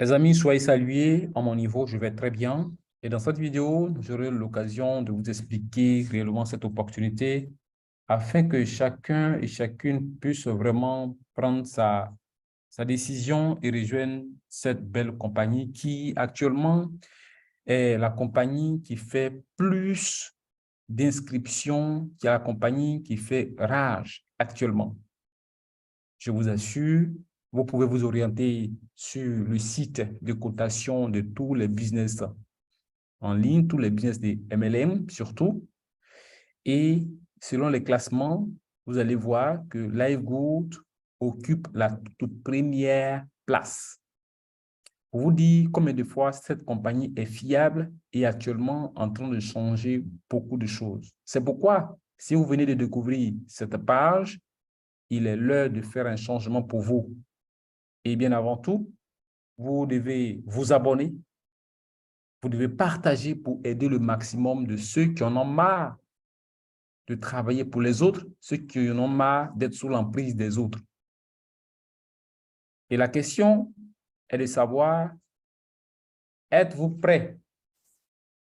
Les amis, soyez salués. À mon niveau, je vais très bien. Et dans cette vidéo, j'aurai l'occasion de vous expliquer réellement cette opportunité afin que chacun et chacune puisse vraiment prendre sa décision et rejoindre cette belle compagnie qui actuellement est la compagnie qui fait plus d'inscriptions, qui est la compagnie qui fait rage actuellement. Je vous assure, vous pouvez vous orienter sur le site de cotation de tous les business en ligne, tous les business des MLM surtout. Et selon les classements, vous allez voir que LiveGood occupe la toute première place. Pour vous dire combien de fois cette compagnie est fiable et actuellement en train de changer beaucoup de choses. C'est pourquoi, si vous venez de découvrir cette page, il est l'heure de faire un changement pour vous. Et bien avant tout, vous devez vous abonner, vous devez partager pour aider le maximum de ceux qui en ont marre de travailler pour les autres, ceux qui en ont marre d'être sous l'emprise des autres. Et la question est de savoir, êtes-vous prêt?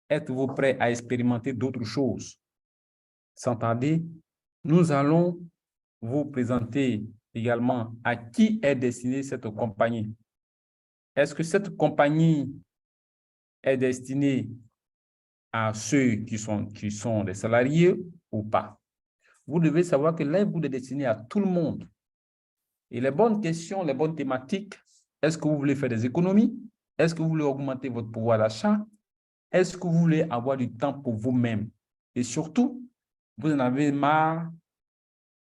Êtes-vous prêt à expérimenter d'autres choses? Sans tarder, nous allons vous présenter également à qui est destinée cette compagnie. Est-ce que cette compagnie est destinée à ceux qui sont des salariés ou pas? Vous devez savoir que l'Ivegood est destiné à tout le monde. Et les bonnes questions, les bonnes thématiques, est-ce que vous voulez faire des économies? Est-ce que vous voulez augmenter votre pouvoir d'achat? Est-ce que vous voulez avoir du temps pour vous-même? Et surtout, vous en avez marre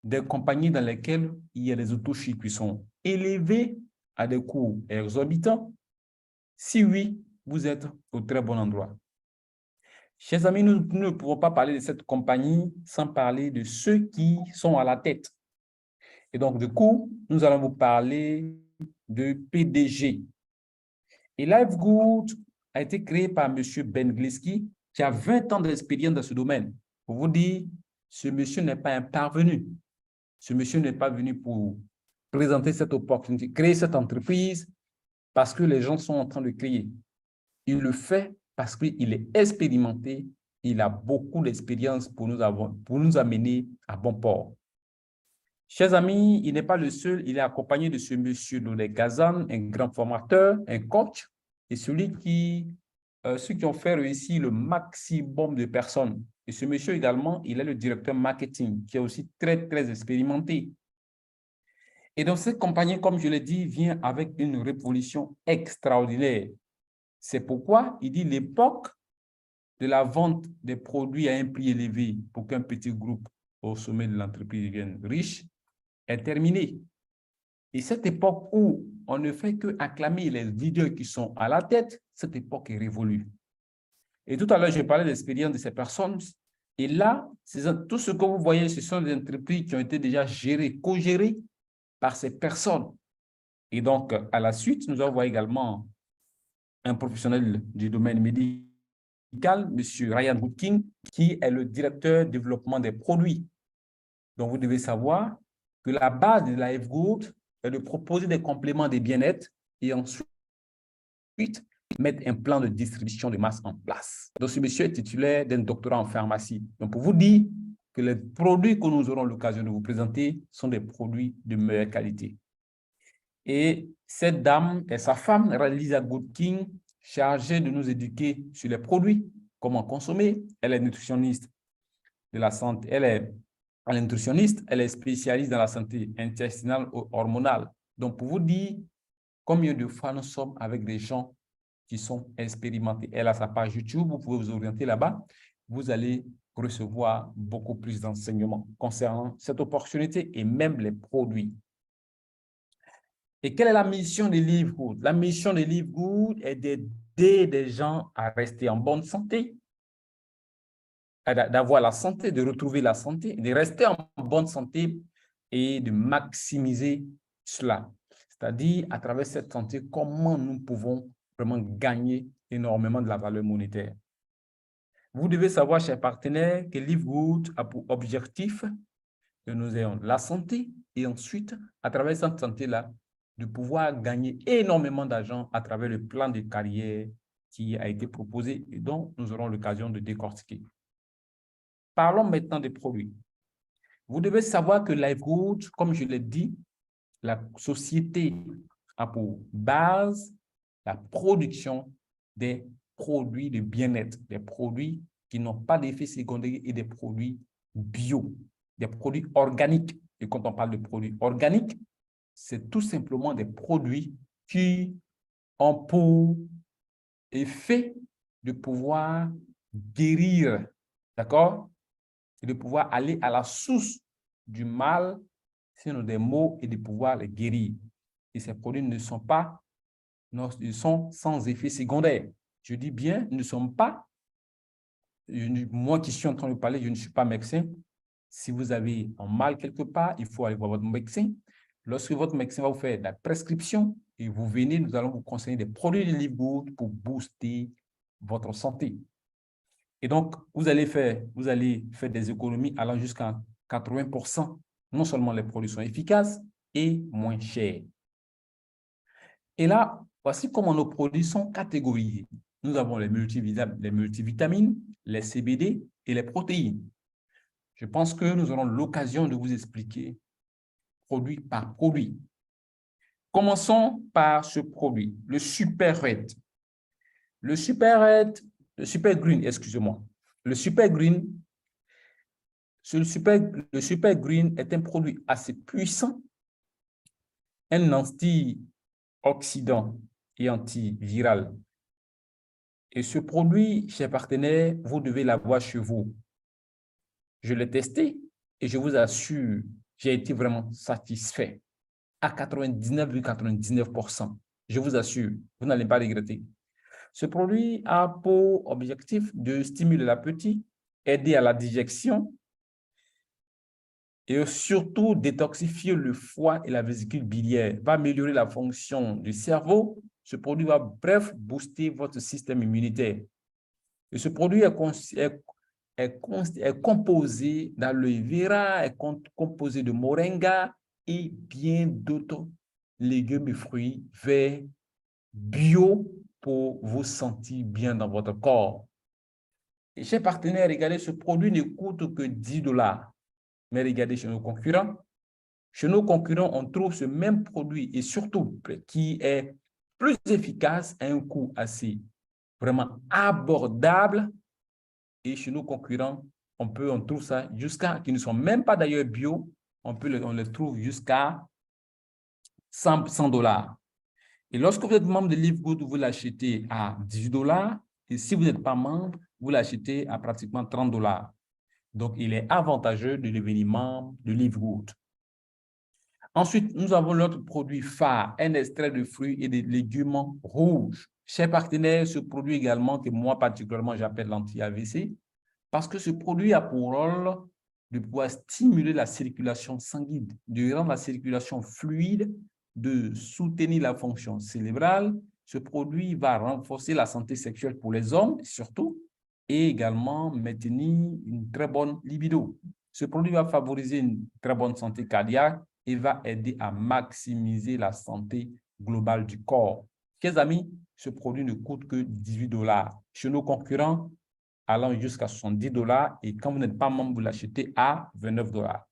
des compagnies dans lesquelles il y a des autochics qui sont élevés à des coûts exorbitants? Si oui, vous êtes au très bon endroit. Chers amis, nous ne pouvons pas parler de cette compagnie sans parler de ceux qui sont à la tête. Et donc, du coup, nous allons vous parler de PDG. Et LiveGood a été créé par M. Ben Gliski, qui a 20 ans d'expérience dans ce domaine. Pour vous dire, ce monsieur n'est pas un parvenu. Ce monsieur n'est pas venu pour présenter cette opportunité, créer cette entreprise parce que les gens sont en train de créer. Il le fait parce qu'il est expérimenté, il a beaucoup d'expérience pour nous amener à bon port. Chers amis, il n'est pas le seul, il est accompagné de ce monsieur Nolé Gazan, un grand formateur, un coach, et ceux qui ont fait réussir le maximum de personnes. Et ce monsieur également, il est le directeur marketing, qui est aussi très, très expérimenté. Et donc, cette compagnie, comme je l'ai dit, vient avec une révolution extraordinaire. C'est pourquoi il dit l'époque de la vente des produits à un prix élevé pour qu'un petit groupe au sommet de l'entreprise devienne riche est terminée. Et cette époque où on ne fait que acclamer les leaders qui sont à la tête, cette époque est révolue. Et tout à l'heure, je parlais de l'expérience de ces personnes. Et là, tout ce que vous voyez, ce sont des entreprises qui ont été déjà gérées, co-gérées par ces personnes. Et donc, à la suite, nous avons également un professionnel du domaine médical, M. Ryan Woodkin, qui est le directeur développement des produits. Donc, vous devez savoir que la base de LiveGood est de proposer des compléments de bien-être et ensuite mettre un plan de distribution de masse en place. Donc, ce monsieur est titulaire d'un doctorat en pharmacie. Donc, pour vous dire que les produits que nous aurons l'occasion de vous présenter sont des produits de meilleure qualité. Et cette dame et sa femme, Lisa Goodkin, chargée de nous éduquer sur les produits, comment consommer. Elle est nutritionniste de la santé. Elle est nutritionniste, elle est spécialiste dans la santé intestinale ou hormonale. Donc, pour vous dire combien de fois nous sommes avec des gens qui sont expérimentés. Elle a sa page YouTube, vous pouvez vous orienter là-bas. Vous allez recevoir beaucoup plus d'enseignements concernant cette opportunité et même les produits. Et quelle est la mission de LiveGood? La mission de LiveGood est d'aider des gens à rester en bonne santé, d'avoir la santé, de retrouver la santé, de rester en bonne santé et de maximiser cela. C'est-à-dire, à travers cette santé, comment nous pouvons vraiment gagner énormément de la valeur monétaire. Vous devez savoir, chers partenaires, que LiveGood a pour objectif que nous ayons la santé et ensuite, à travers cette santé-là, de pouvoir gagner énormément d'argent à travers le plan de carrière qui a été proposé et dont nous aurons l'occasion de décortiquer. Parlons maintenant des produits. Vous devez savoir que Livegood, comme je l'ai dit, la société a pour base la production des produits de bien-être, des produits qui n'ont pas d'effet secondaire et des produits bio, des produits organiques. Et quand on parle de produits organiques, c'est tout simplement des produits qui ont pour effet de pouvoir guérir, d'accord? Et de pouvoir aller à la source du mal, sinon des maux, et de pouvoir les guérir. Et ces produits ne sont pas, ils sont sans effet secondaire. Je dis bien, ne sont pas, moi qui suis en train de parler, je ne suis pas médecin. Si vous avez un mal quelque part, il faut aller voir votre médecin. Lorsque votre médecin va vous faire la prescription et vous venez, nous allons vous conseiller des produits de Livegood pour booster votre santé. Et donc, vous allez faire des économies allant jusqu'à 80%. Non seulement les produits sont efficaces et moins chers. Et là, voici comment nos produits sont catégorisés. Nous avons les multivitamines, les CBD et les protéines. Je pense que nous aurons l'occasion de vous expliquer produit par produit. Commençons par ce produit, le Super Red. Le Super Green, excusez-moi. Le Super Green est un produit assez puissant, un antioxydant et antiviral. Et ce produit, chers partenaires, vous devez l'avoir chez vous. Je l'ai testé et je vous assure, j'ai été vraiment satisfait à 99,99%. Je vous assure, vous n'allez pas regretter. Ce produit a pour objectif de stimuler l'appétit, aider à la digestion et surtout détoxifier le foie et la vésicule biliaire, va améliorer la fonction du cerveau. Ce produit va, bref, booster votre système immunitaire. Et ce produit est composé d'aloe vera, est composé de moringa et bien d'autres légumes et fruits verts bio pour vous sentir bien dans votre corps. Et chers partenaires, regardez, ce produit ne coûte que 10 $. Mais regardez chez nos concurrents. Chez nos concurrents, on trouve ce même produit et surtout qui est plus efficace à un coût assez vraiment abordable. Et chez nos concurrents, on trouve ça jusqu'à, qui ne sont même pas d'ailleurs bio, on les trouve jusqu'à 100 $. Et lorsque vous êtes membre de Livegood, vous l'achetez à 18 $. Et si vous n'êtes pas membre, vous l'achetez à pratiquement 30 $. Donc, il est avantageux de devenir membre de Livegood. Ensuite, nous avons notre produit phare, un extrait de fruits et de légumes rouges. Chers partenaires, ce produit également, que moi particulièrement j'appelle l'anti-AVC, parce que ce produit a pour rôle de pouvoir stimuler la circulation sanguine, de rendre la circulation fluide, de soutenir la fonction cérébrale. Ce produit va renforcer la santé sexuelle pour les hommes, surtout, et également maintenir une très bonne libido. Ce produit va favoriser une très bonne santé cardiaque et va aider à maximiser la santé globale du corps. Chers amis, ce produit ne coûte que 18 $. Chez nos concurrents, allant jusqu'à 70 $, et quand vous n'êtes pas membre, vous l'achetez à 29 $.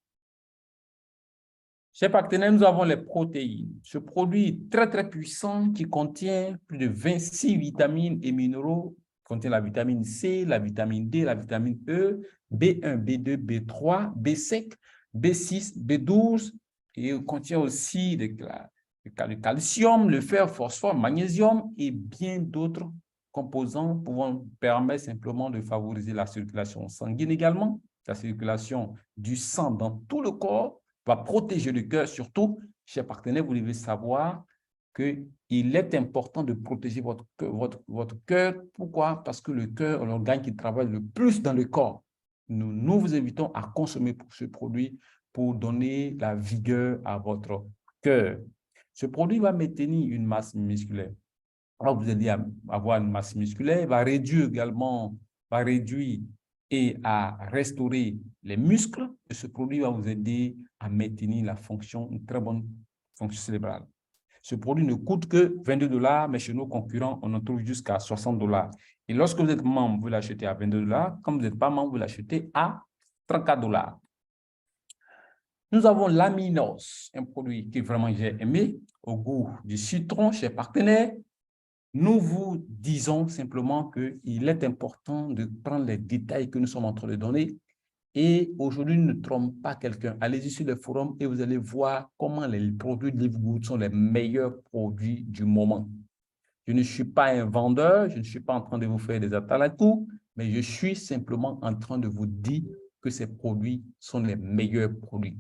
Chers partenaires, nous avons les protéines. Ce produit très, très puissant qui contient plus de 26 vitamines et minéraux, contient la vitamine C, la vitamine D, la vitamine E, B1, B2, B3, B5, B6, B12, et contient aussi le calcium, le fer, phosphore, magnésium et bien d'autres composants pouvant permettre simplement de favoriser la circulation sanguine également, la circulation du sang dans tout le corps, va protéger le cœur. Surtout, chers partenaires, vous devez savoir qu'il est important de protéger votre cœur. Pourquoi? Parce que le cœur est l'organe qui travaille le plus dans le corps. Nous vous invitons à consommer ce produit pour donner la vigueur à votre cœur. Ce produit va maintenir une masse musculaire. Alors, vous allez avoir une masse musculaire, va réduire et à restaurer les muscles. Et ce produit va vous aider à maintenir une très bonne fonction cérébrale. Ce produit ne coûte que 22 $, mais chez nos concurrents, on en trouve jusqu'à 60 $. Et lorsque vous êtes membre, vous l'achetez à 22 $. Quand vous n'êtes pas membre, vous l'achetez à 34 $. Nous avons l'Aminos, un produit que vraiment j'ai aimé, au goût du citron chez Partenaire. Nous vous disons simplement qu'il est important de prendre les détails que nous sommes en train de donner. Et aujourd'hui, ne trompe pas quelqu'un. Allez-y sur le forum et vous allez voir comment les produits de Livegood sont les meilleurs produits du moment. Je ne suis pas un vendeur, je ne suis pas en train de vous faire des appels à coups, mais je suis simplement en train de vous dire que ces produits sont les meilleurs produits.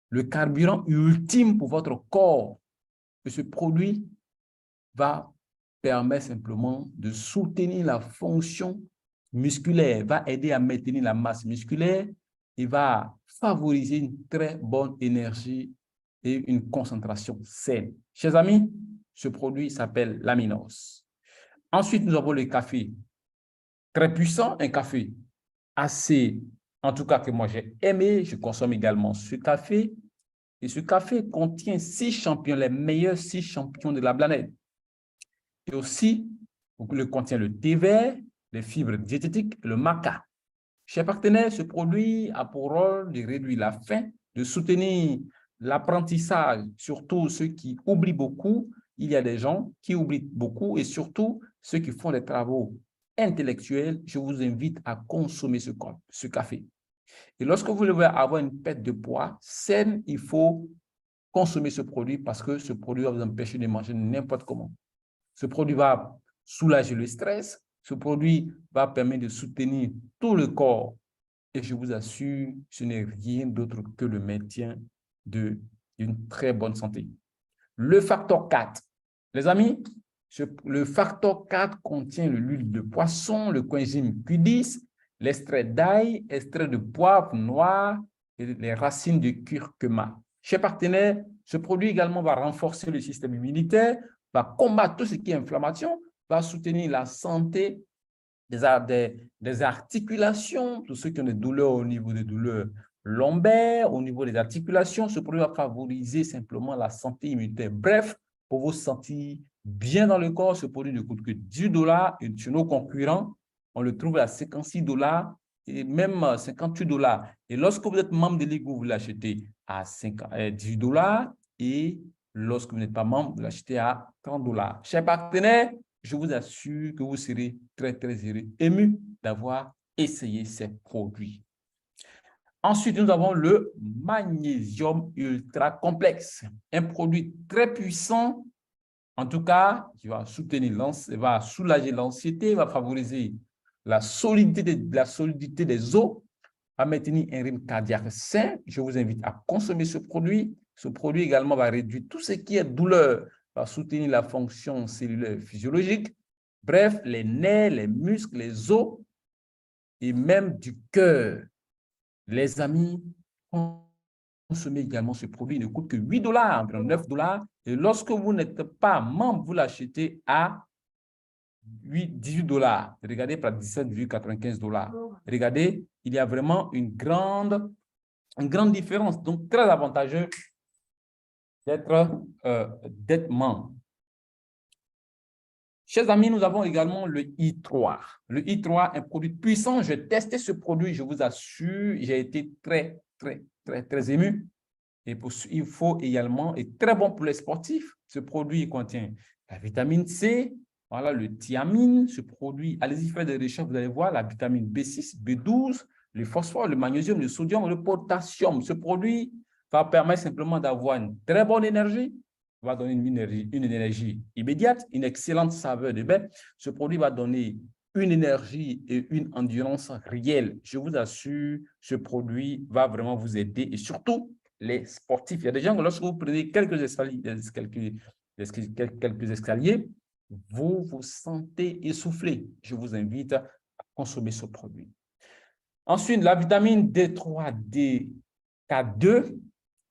Le carburant ultime pour votre corps de ce produit va permettre simplement de soutenir la fonction musculaire, va aider à maintenir la masse musculaire et va favoriser une très bonne énergie et une concentration saine. Chers amis, ce produit s'appelle l'Aminos. Ensuite, nous avons le café très puissant, un café assez, en tout cas que moi j'ai aimé, je consomme également ce café. Et ce café contient 6 champions, les meilleurs 6 champions de la planète. Et aussi, il contient le thé vert, les fibres diététiques, le maca. Chez Partenaire, ce produit a pour rôle de réduire la faim, de soutenir l'apprentissage, surtout ceux qui oublient beaucoup. Il y a des gens qui oublient beaucoup et surtout ceux qui font des travaux intellectuels. Je vous invite à consommer ce café. Et lorsque vous voulez avoir une perte de poids saine, il faut consommer ce produit parce que ce produit va vous empêcher de manger n'importe comment. Ce produit va soulager le stress. Ce produit va permettre de soutenir tout le corps. Et je vous assure, ce n'est rien d'autre que le maintien d'une très bonne santé. Le facteur 4. Les amis, le facteur 4 contient l'huile de poisson, le coenzyme Q10, l'extrait d'ail, extrait de poivre noir et les racines de curcuma. Chez Partenaire, ce produit également va renforcer le système immunitaire, va combattre tout ce qui est inflammation, va soutenir la santé des articulations, tous ceux qui ont des douleurs au niveau des douleurs lombaires, au niveau des articulations. Ce produit va favoriser simplement la santé immunitaire. Bref, pour vous sentir bien dans le corps, ce produit ne coûte que 10 $ et chez nos concurrents, on le trouve à 56 $ et même 58 $. Et lorsque vous êtes membre de Ligue, vous l'achetez à 10 $ et lorsque vous n'êtes pas membre, vous l'achetez à 30 $. Chers partenaires, je vous assure que vous serez très, très ému d'avoir essayé ces produits. Ensuite, nous avons le magnésium ultra complexe, un produit très puissant, en tout cas, qui va soutenir, va soulager l'anxiété, va favoriser la solidité des os, va maintenir un rythme cardiaque sain. Je vous invite à consommer ce produit. Ce produit également va réduire tout ce qui est douleur, va soutenir la fonction cellulaire physiologique. Bref, les nerfs, les muscles, les os et même du cœur. Les amis, consommez également ce produit. Il ne coûte que 8 $, environ 9 $. Et lorsque vous n'êtes pas membre, vous l'achetez à 18 $. Regardez, par 17,95 $. Regardez, il y a vraiment une grande différence. Donc, très avantageux d'être membre. Chers amis, nous avons également le I3. Le I3, un produit puissant. J'ai testé ce produit, je vous assure, j'ai été très ému. Et il faut également, et très bon pour les sportifs, ce produit contient la vitamine C, voilà, le thiamine, ce produit, allez-y faire des recherches, vous allez voir la vitamine B6, B12, le phosphore, le magnésium, le sodium, le potassium. Ce produit va permettre simplement d'avoir une très bonne énergie, va donner une énergie immédiate, une excellente saveur de bain. Ce produit va donner une énergie et une endurance réelle. Je vous assure, ce produit va vraiment vous aider et surtout les sportifs. Il y a des gens que lorsque vous prenez quelques escaliers, vous vous sentez essoufflé. Je vous invite à consommer ce produit. Ensuite, la vitamine D3, DK2,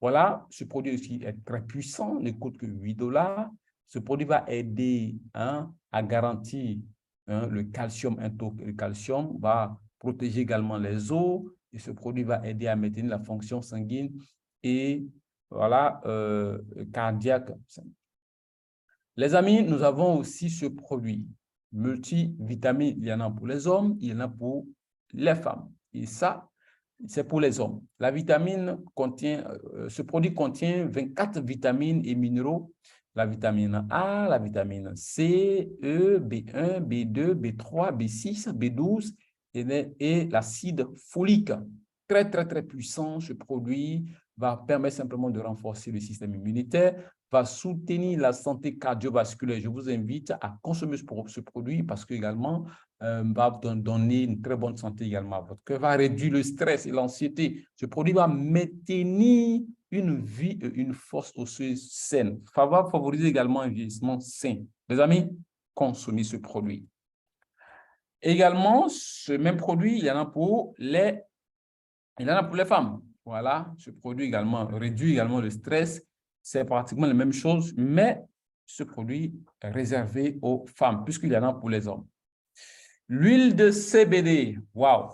voilà, ce produit aussi est très puissant, ne coûte que 8 $. Ce produit va aider à garantir le calcium, le calcium va protéger également les os et ce produit va aider à maintenir la fonction sanguine et voilà, cardiaque. Les amis, nous avons aussi ce produit multivitamine. Il y en a pour les hommes, il y en a pour les femmes. Et ça, c'est pour les hommes. La vitamine contient, ce produit contient 24 vitamines et minéraux. La vitamine A, la vitamine C, E, B1, B2, B3, B6, B12 et l'acide folique. Très, très, très puissant. Ce produit va permettre simplement de renforcer le système immunitaire, va soutenir la santé cardiovasculaire. Je vous invite à consommer ce produit parce que également va vous donner une très bonne santé également à votre cœur, va réduire le stress et l'anxiété. Ce produit va maintenir une force osseuse saine. Ça va favoriser également un vieillissement sain. Les amis, consommez ce produit. Également, ce même produit, il y en a pour les femmes. Voilà, ce produit également réduit également le stress. C'est pratiquement la même chose, mais ce produit est réservé aux femmes, puisqu'il y en a pour les hommes. L'huile de CBD, waouh!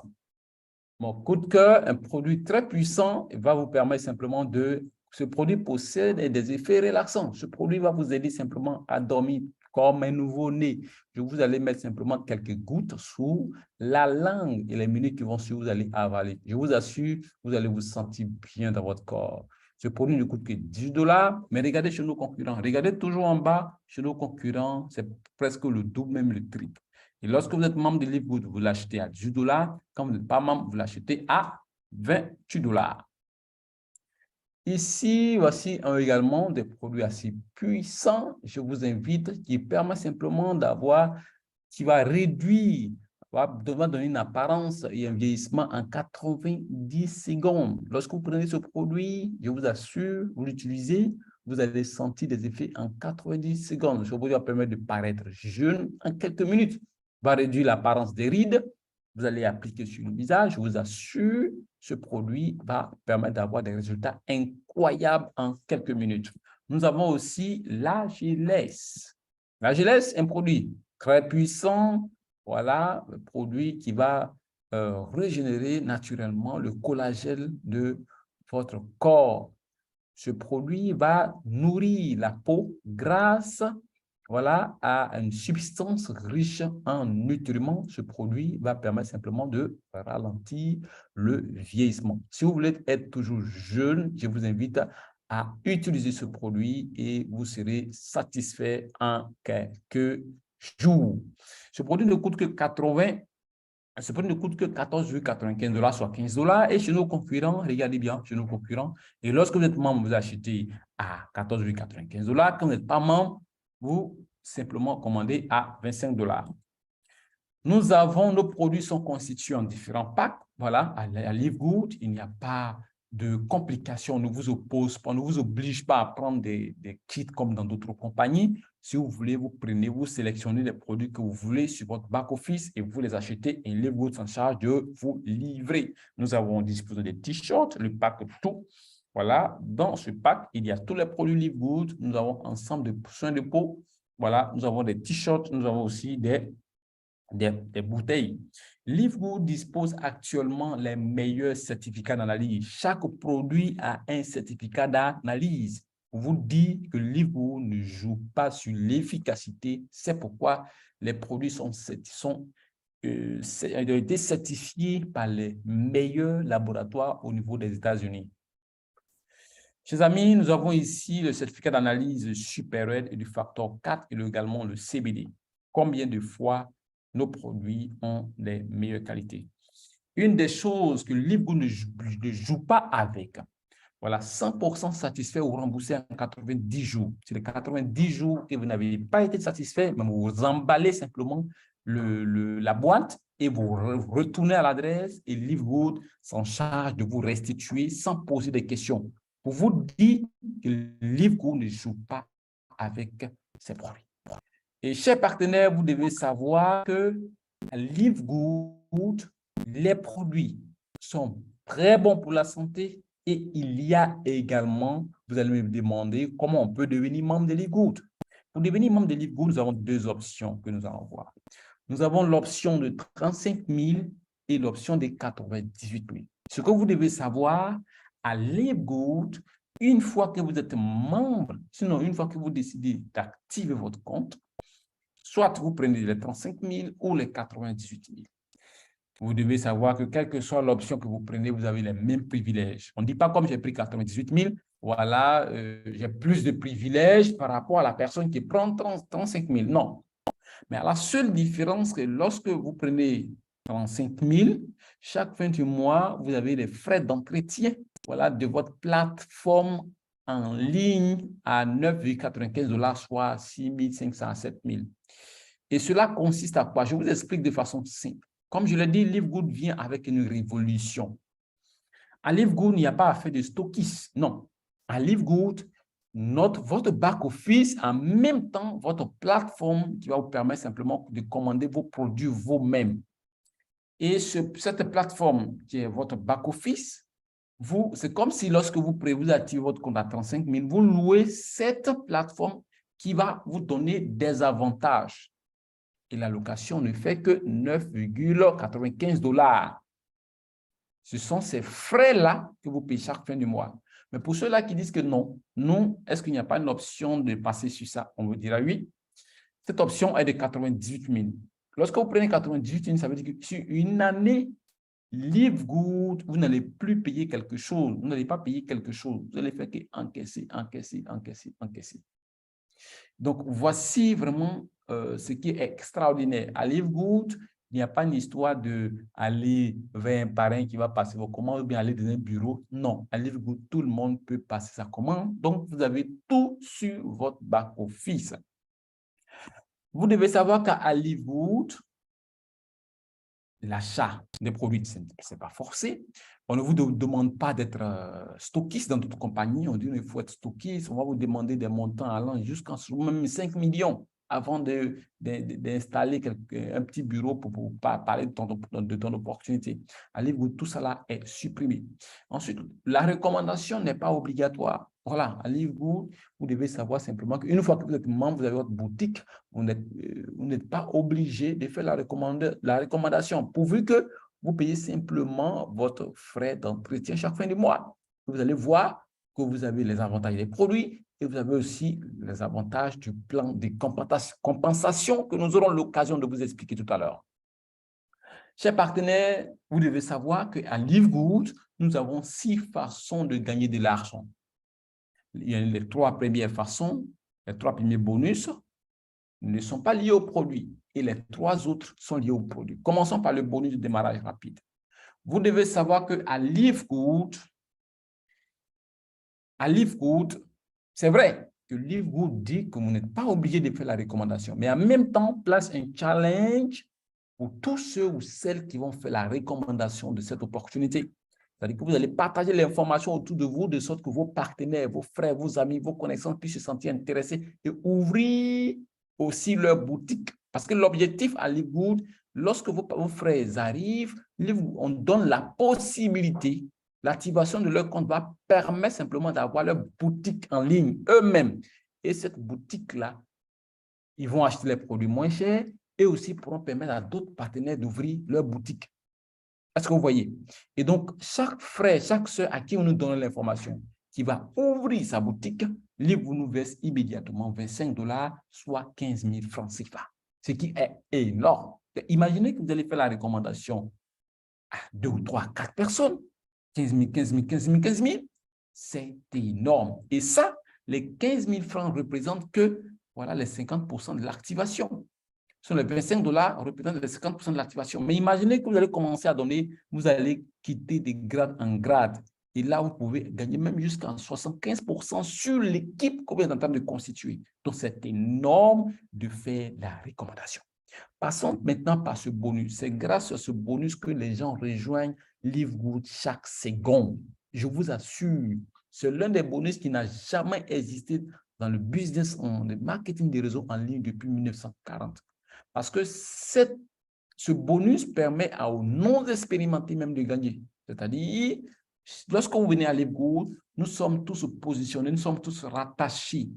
Mon coup de cœur, un produit très puissant, va vous permettre simplement de... Ce produit possède des effets relaxants. Ce produit va vous aider simplement à dormir comme un nouveau-né. Je vous allez mettre simplement quelques gouttes sous la langue et les minutes qui vont suivre, vous allez avaler. Je vous assure, vous allez vous sentir bien dans votre corps. Ce produit ne coûte que 10 $, mais regardez chez nos concurrents. Regardez toujours en bas, chez nos concurrents, c'est presque le double, même le triple. Et lorsque vous êtes membre de Livegood, vous l'achetez à 10 $. Quand vous n'êtes pas membre, vous l'achetez à 28 $. Ici, voici également des produits assez puissants. Je vous invite, qui permet simplement d'avoir, qui va réduire, va donner une apparence et un vieillissement en 90 secondes. Lorsque vous prenez ce produit, je vous assure, vous l'utilisez, vous allez sentir des effets en 90 secondes. Ce produit va permettre de paraître jeune en quelques minutes, va réduire l'apparence des rides. Vous allez appliquer sur le visage, je vous assure, ce produit va permettre d'avoir des résultats incroyables en quelques minutes. Nous avons aussi l'Agiles. L'Agiles est un produit très puissant, voilà, un produit qui va régénérer naturellement le collagène de votre corps. Ce produit va nourrir la peau grâce voilà, à une substance riche en nutriments. Ce produit va permettre simplement de ralentir le vieillissement. Si vous voulez être toujours jeune, je vous invite à utiliser ce produit et vous serez satisfait en quelques jours. Ce produit ne coûte que 14,95 $, soit 15 $. Et chez nos concurrents, regardez bien, chez nos concurrents, et lorsque vous êtes membre, vous achetez à 14,95 $. Quand vous n'êtes pas membre, vous simplement commandez à 25 $. Nous avons, nos produits sont constitués en différents packs. Voilà, à Livegood, il n'y a pas de complications, on ne vous oppose pas, on ne vous oblige pas à prendre des kits comme dans d'autres compagnies. Si vous voulez, vous prenez, vous sélectionnez les produits que vous voulez sur votre back-office et vous les achetez et Livegood s'en charge de vous livrer. Nous avons disposé des t-shirts, le pack tout. Voilà, dans ce pack, il y a tous les produits Livegood. Nous avons un ensemble de soins de peau. Voilà, nous avons des t-shirts, nous avons aussi des bouteilles. Livegood dispose actuellement les meilleurs certificats d'analyse. Chaque produit a un certificat d'analyse. Pour vous dire que Livegood ne joue pas sur l'efficacité. C'est pourquoi les produits ont été certifiés par les meilleurs laboratoires au niveau des États-Unis. Chers amis, nous avons ici le certificat d'analyse SuperRed et du facteur 4 et également le CBD. Combien de fois nos produits ont les meilleures qualités? Une des choses que Livegood ne joue pas avec, voilà, 100% satisfait ou remboursé en 90 jours. C'est les 90 jours que vous n'avez pas été satisfait, mais vous emballez simplement la boîte et vous retournez à l'adresse et Livegood s'en charge de vous restituer sans poser de questions. Pour vous dire que Livegood ne joue pas avec ses produits. Et chers partenaires, vous devez savoir que à Livegood, les produits sont très bons pour la santé et il y a également, vous allez me demander comment on peut devenir membre de Livegood. Pour devenir membre de Livegood, nous avons deux options que nous allons voir. Nous avons l'option de 35 000 et l'option de 98 000. Ce que vous devez savoir, à Livegood, une fois que vous êtes membre, sinon une fois que vous décidez d'activer votre compte, soit vous prenez les 35 000 ou les 98 000. Vous devez savoir que quelle que soit l'option que vous prenez, vous avez les mêmes privilèges. On ne dit pas comme j'ai pris 98 000, voilà, j'ai plus de privilèges par rapport à la personne qui prend 35 000. Non. Mais la seule différence, c'est que lorsque vous prenez 35 000, chaque fin du mois, vous avez les frais d'entretien, voilà, de votre plateforme en ligne à 9,95 $, soit 6 500 à 7 000. Et cela consiste à quoi? Je vous explique de façon simple. Comme je l'ai dit, LiveGood vient avec une révolution. À LiveGood, il n'y a pas à faire de stockistes. Non. À LiveGood, votre back-office, en même temps, votre plateforme qui va vous permettre simplement de commander vos produits vous-même. Et cette plateforme qui est votre back-office, c'est comme si lorsque vous activez votre compte à 35 000, vous louez cette plateforme qui va vous donner des avantages. Et la location ne fait que 9,95 $. Ce sont ces frais-là que vous payez chaque fin du mois. Mais pour ceux-là qui disent que non, est-ce qu'il n'y a pas une option de passer sur ça? On vous dira oui. Cette option est de 98 000. Lorsque vous prenez 98 000, ça veut dire que sur une année, LiveGood, vous n'allez plus payer quelque chose. Vous n'allez pas payer quelque chose. Vous allez faire qu'encaisser, encaisser, encaisser, encaisser. Donc, voici vraiment ce qui est extraordinaire. À LiveGood, il n'y a pas une histoire d'aller vers un parrain qui va passer vos commandes ou bien aller dans un bureau. Non, à LiveGood, tout le monde peut passer sa commande. Donc, vous avez tout sur votre back-office. Vous devez savoir qu'à LiveGood, l'achat des produits, ce n'est pas forcé. On ne vous demande pas d'être stockiste dans toute compagnie. On dit qu'il faut être stockiste. On va vous demander des montants allant jusqu'à même 5 millions avant d'installer un petit bureau pour parler de ton opportunité. Allez-vous, tout cela est supprimé. Ensuite, la recommandation n'est pas obligatoire. Voilà, à LiveGood, vous devez savoir simplement qu'une fois que vous êtes membre, vous avez votre boutique, vous n'êtes pas obligé de faire la recommandation, pourvu que vous payez simplement votre frais d'entretien chaque fin du mois. Vous allez voir que vous avez les avantages des produits et vous avez aussi les avantages du plan de compensation que nous aurons l'occasion de vous expliquer tout à l'heure. Chers partenaires, vous devez savoir qu'à LiveGood, nous avons 6 façons de gagner de l'argent. Il y a les 3 premières façons, les 3 premiers bonus ne sont pas liés au produit et les 3 autres sont liés au produit. Commençons par le bonus de démarrage rapide. Vous devez savoir qu'à LiveGood, c'est vrai que LiveGood dit que vous n'êtes pas obligé de faire la recommandation, mais en même temps, place un challenge pour tous ceux ou celles qui vont faire la recommandation de cette opportunité. C'est-à-dire que vous allez partager l'information autour de vous, de sorte que vos partenaires, vos frères, vos amis, vos connaissances puissent se sentir intéressés et ouvrir aussi leur boutique. Parce que l'objectif à LiveGood, lorsque vos frères arrivent, on donne la possibilité, l'activation de leur compte va permettre simplement d'avoir leur boutique en ligne eux-mêmes. Et cette boutique-là, ils vont acheter les produits moins chers et aussi pourront permettre à d'autres partenaires d'ouvrir leur boutique. Est-ce que vous voyez? Et donc, chaque frère, chaque soeur à qui on nous donne l'information, qui va ouvrir sa boutique, vous nous verse immédiatement 25 $, soit 15 000 francs CFA, ce qui est énorme. Imaginez que vous allez faire la recommandation à 2 ou 3, 4 personnes, 15 000, 15 000, 15 000, 15 000, c'est énorme. Et ça, les 15 000 francs représentent que, voilà, les 50% de l'activation. Sur les 25 $ représentent les 50% de l'activation. Mais imaginez que vous allez commencer à donner, vous allez quitter de grade en grade. Et là, vous pouvez gagner même jusqu'à 75% sur l'équipe que vous êtes en train de constituer. Donc, c'est énorme de faire la recommandation. Passons maintenant par ce bonus. C'est grâce à ce bonus que les gens rejoignent LiveGood chaque seconde. Je vous assure, c'est l'un des bonus qui n'a jamais existé dans le business, le marketing des réseaux en ligne depuis 1940. Parce que ce bonus permet aux non-expérimentés même de gagner. C'est-à-dire, lorsque vous venez à LiveGood, nous sommes tous positionnés, nous sommes tous rattachés.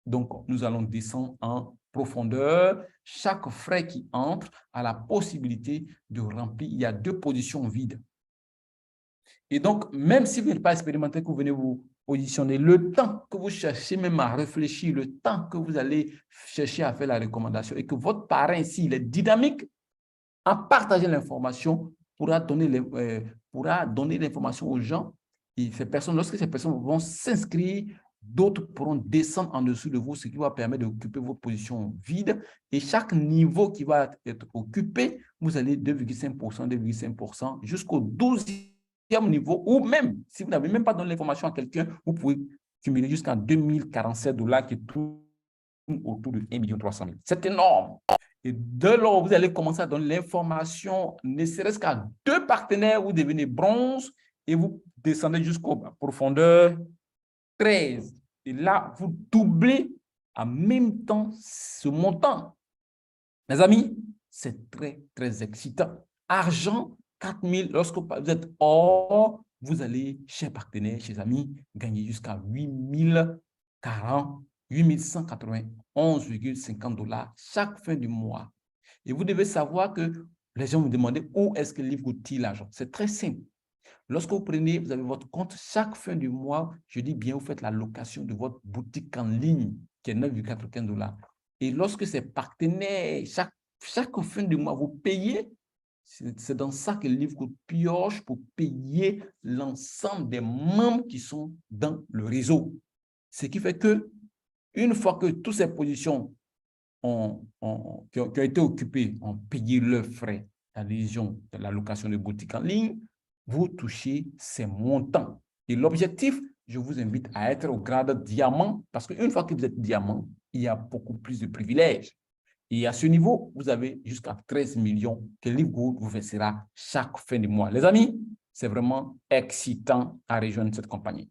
Donc, nous allons descendre en profondeur. Chaque frais qui entre a la possibilité de remplir. Il y a 2 positions vides. Et donc, même si vous n'êtes pas expérimenté, que vous venez vous positionner, le temps que vous cherchez même à réfléchir, le temps que vous allez chercher à faire la recommandation et que votre parrain ici, il est dynamique en partageant l'information, pourra donner l'information aux gens. Et ces personnes, lorsque ces personnes vont s'inscrire, d'autres pourront descendre en dessous de vous, ce qui va permettre d'occuper votre position vide. Et chaque niveau qui va être occupé, vous allez 2,5%, 2,5% jusqu'au 12e niveau, ou même, si vous n'avez même pas donné l'information à quelqu'un, vous pouvez cumuler jusqu'à $2047 qui tourne autour de 1,3 million. C'est énorme. Et de lors, vous allez commencer à donner l'information, ne serait-ce qu'à 2 partenaires, vous devenez bronze et vous descendez jusqu'aux profondeur 13. Et là, vous doublez en même temps ce montant. Mes amis, c'est très, très excitant. Argent, 4 000, lorsque vous êtes hors, vous allez, chez partenaires, chez amis, gagner jusqu'à 8 191,50 $ chaque fin du mois. Et vous devez savoir que les gens me demandaient où est-ce que livre coûte-t-il l'argent. C'est très simple. Lorsque vous prenez, vous avez votre compte, chaque fin du mois, je dis bien, vous faites la location de votre boutique en ligne, qui est 9,95 $. Et lorsque ces partenaires, chaque fin du mois, vous payez, c'est dans ça que le livre coûte pioche pour payer l'ensemble des membres qui sont dans le réseau. Ce qui fait que, une fois que toutes ces positions qui ont été occupées ont payé leurs frais d'adhésion de la location de boutique en ligne, vous touchez ces montants. Et l'objectif, je vous invite à être au grade diamant, parce qu'une fois que vous êtes diamant, il y a beaucoup plus de privilèges. Et à ce niveau, vous avez jusqu'à 13 millions que Livegood vous versera chaque fin du mois. Les amis, c'est vraiment excitant à rejoindre cette compagnie.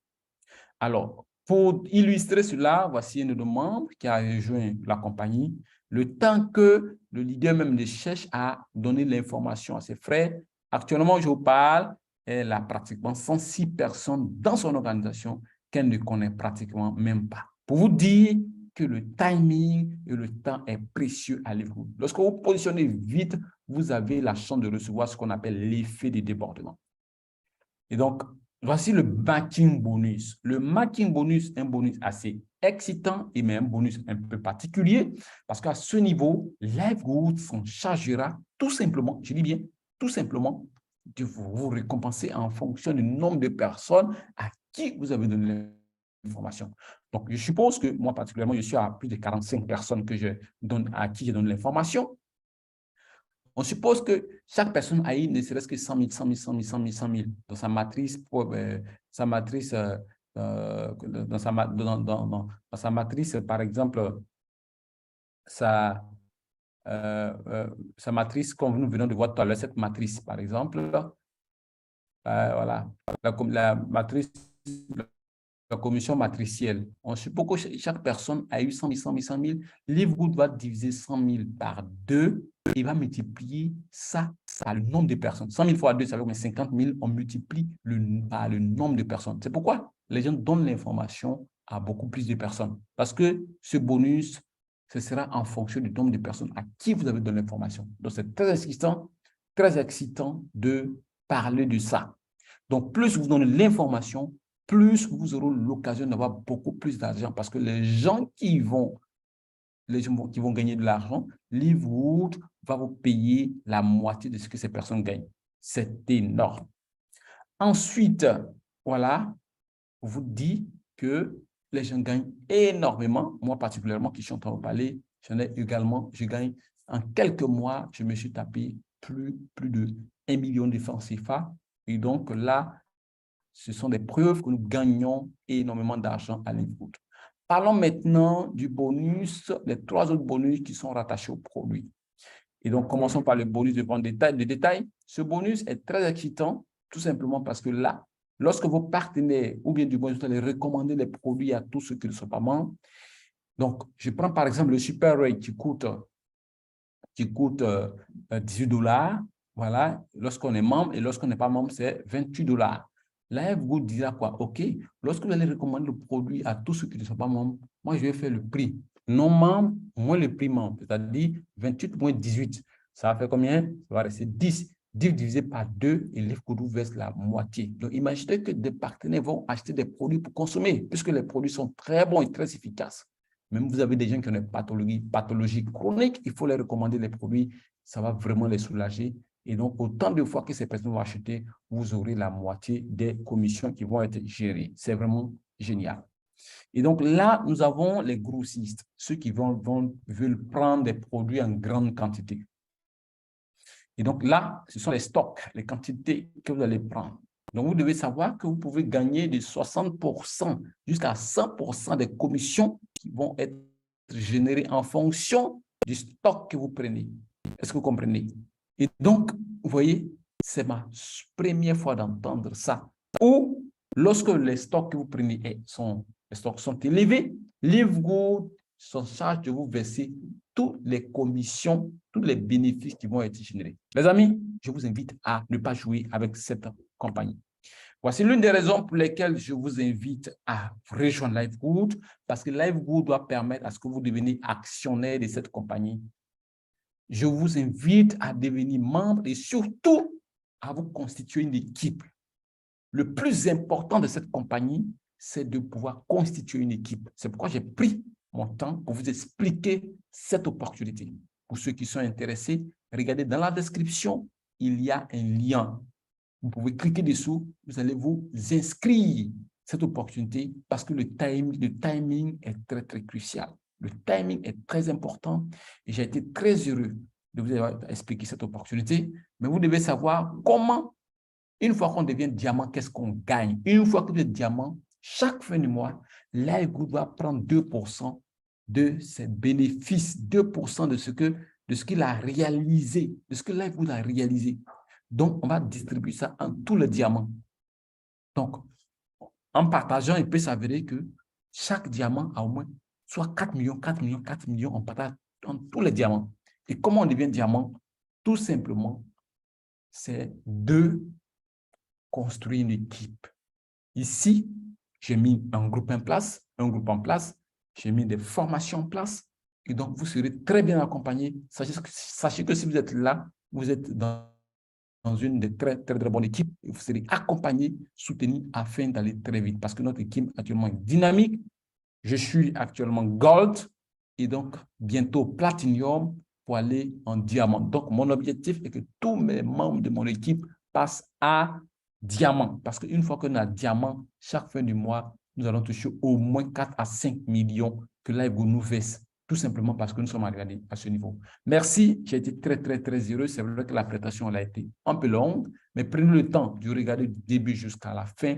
Alors, pour illustrer cela, voici un de nos membres qui a rejoint la compagnie. Le temps que le leader même cherche à donner l'information à ses frères, actuellement, je vous parle, elle a pratiquement 106 personnes dans son organisation qu'elle ne connaît pratiquement même pas. Pour vous dire que le timing et le temps est précieux à Livegood. Lorsque vous positionnez vite, vous avez la chance de recevoir ce qu'on appelle l'effet de débordement. Et donc, voici le backing bonus. Le backing bonus est un bonus assez excitant et même un bonus un peu particulier parce qu'à ce niveau, Livegood s'en chargera tout simplement, je dis bien tout simplement, de vous récompenser en fonction du nombre de personnes à qui vous avez donné l'information. Donc, je suppose que moi particulièrement, je suis à plus de 45 personnes à qui je donne l'information. On suppose que chaque personne a eu ne serait-ce que 100 000, 100 000, 100 000, 100 000, 100 000 dans sa matrice, dans sa matrice, par exemple, sa matrice, comme nous venons de voir tout à l'heure, cette matrice, par exemple, voilà, la matrice, la commission matricielle. On suppose que chaque personne a eu 100 000, 100 000, 100 000. Livegood va diviser 100 000 par 2 et va multiplier ça par le nombre de personnes. 100 000 fois 2, ça veut dire 50 000, on multiplie par le nombre de personnes. C'est pourquoi les gens donnent l'information à beaucoup plus de personnes. Parce que ce bonus, ce sera en fonction du nombre de personnes à qui vous avez donné l'information. Donc, c'est très excitant de parler de ça. Donc, plus vous donnez l'information, plus vous aurez l'occasion d'avoir beaucoup plus d'argent parce que les gens qui vont gagner de l'argent, Livegood va vous payer la moitié de ce que ces personnes gagnent. C'est énorme. Ensuite, voilà, on vous dit que les gens gagnent énormément. Moi, particulièrement, qui suis en train de parler, je gagne en quelques mois, je me suis tapé plus de 1 million de francs CFA. Et donc là, ce sont des preuves que nous gagnons énormément d'argent à Livegood. Parlons maintenant du bonus, les 3 autres bonus qui sont rattachés au produit. Et donc, commençons par le bonus de vente de détail. Ce bonus est très excitant, tout simplement parce que là, lorsque vos partenaires ou bien du moins, vous allez recommander les produits à tous ceux qui ne sont pas membres. Donc, je prends par exemple le Super Rate qui coûte 18 $. Voilà, lorsqu'on est membre et lorsqu'on n'est pas membre, c'est 28 $. Livegood dira quoi? OK, lorsque vous allez recommander le produit à tous ceux qui ne sont pas membres, moi, je vais faire le prix non membre moins le prix membre, c'est-à-dire 28 moins 18. Ça va faire combien? Ça va rester 10. divisé par 2 et Live Good vous verse la moitié. Donc, imaginez que des partenaires vont acheter des produits pour consommer, puisque les produits sont très bons et très efficaces. Même vous avez des gens qui ont des pathologies chroniques, il faut les recommander les produits, ça va vraiment les soulager. Et donc, autant de fois que ces personnes vont acheter, vous aurez la moitié des commissions qui vont être gérées. C'est vraiment génial. Et donc là, nous avons les grossistes, ceux qui veulent prendre des produits en grande quantité. Et donc là, ce sont les stocks, les quantités que vous allez prendre. Donc, vous devez savoir que vous pouvez gagner de 60% jusqu'à 100% des commissions qui vont être générées en fonction du stock que vous prenez. Est-ce que vous comprenez? Et donc, vous voyez, c'est ma première fois d'entendre ça. Ou lorsque les stocks que vous prenez les stocks sont élevés, Live Good se charge de vous verser toutes les commissions, tous les bénéfices qui vont être générés. Les amis, je vous invite à ne pas jouer avec cette compagnie. Voici l'une des raisons pour lesquelles je vous invite à rejoindre Live Good, parce que Live Good doit permettre à ce que vous deveniez actionnaire de cette compagnie. Je vous invite à devenir membre et surtout à vous constituer une équipe. Le plus important de cette compagnie, c'est de pouvoir constituer une équipe. C'est pourquoi j'ai pris mon temps pour vous expliquer cette opportunité. Pour ceux qui sont intéressés, regardez dans la description, il y a un lien. Vous pouvez cliquer dessous, vous allez vous inscrire cette opportunité parce que le timing est très, très crucial. Le timing est très important et j'ai été très heureux de vous avoir expliqué cette opportunité. Mais vous devez savoir comment, une fois qu'on devient diamant, qu'est-ce qu'on gagne? Une fois que vous êtes diamant, chaque fin du mois, Live Good va prendre 2% de ses bénéfices, 2% de ce qu'il a réalisé, de ce que Live Good a réalisé. Donc, on va distribuer ça en tous les diamants. Donc, en partageant, il peut s'avérer que chaque diamant a au moins soit 4 millions, 4 millions, 4 millions, on partage en tous les diamants. Et comment on devient diamant? Tout simplement, c'est de construire une équipe. Ici, j'ai mis un groupe en place, j'ai mis des formations en place, et donc vous serez très bien accompagné. Sachez que si vous êtes là, vous êtes dans une très, très, très bonne équipe, et vous serez accompagné, soutenu afin d'aller très vite, parce que notre équipe actuellement est dynamique. Je suis actuellement Gold, et donc bientôt Platinum pour aller en diamant. Donc, mon objectif est que tous mes membres de mon équipe passent à diamant. Parce qu'une fois qu'on a diamant, chaque fin du mois, nous allons toucher au moins 4 à 5 millions que Live Good nous verse, tout simplement parce que nous sommes arrivés à ce niveau. Merci, j'ai été très, très, très heureux. C'est vrai que la présentation a été un peu longue, mais prenez le temps de regarder du début jusqu'à la fin.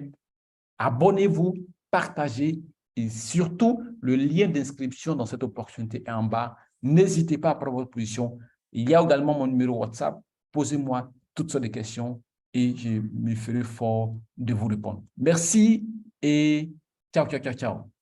Abonnez-vous, partagez et surtout, le lien d'inscription dans cette opportunité est en bas. N'hésitez pas à prendre votre position. Il y a également mon numéro WhatsApp. Posez-moi toutes sortes de questions et je me ferai fort de vous répondre. Merci et ciao, ciao, ciao, ciao.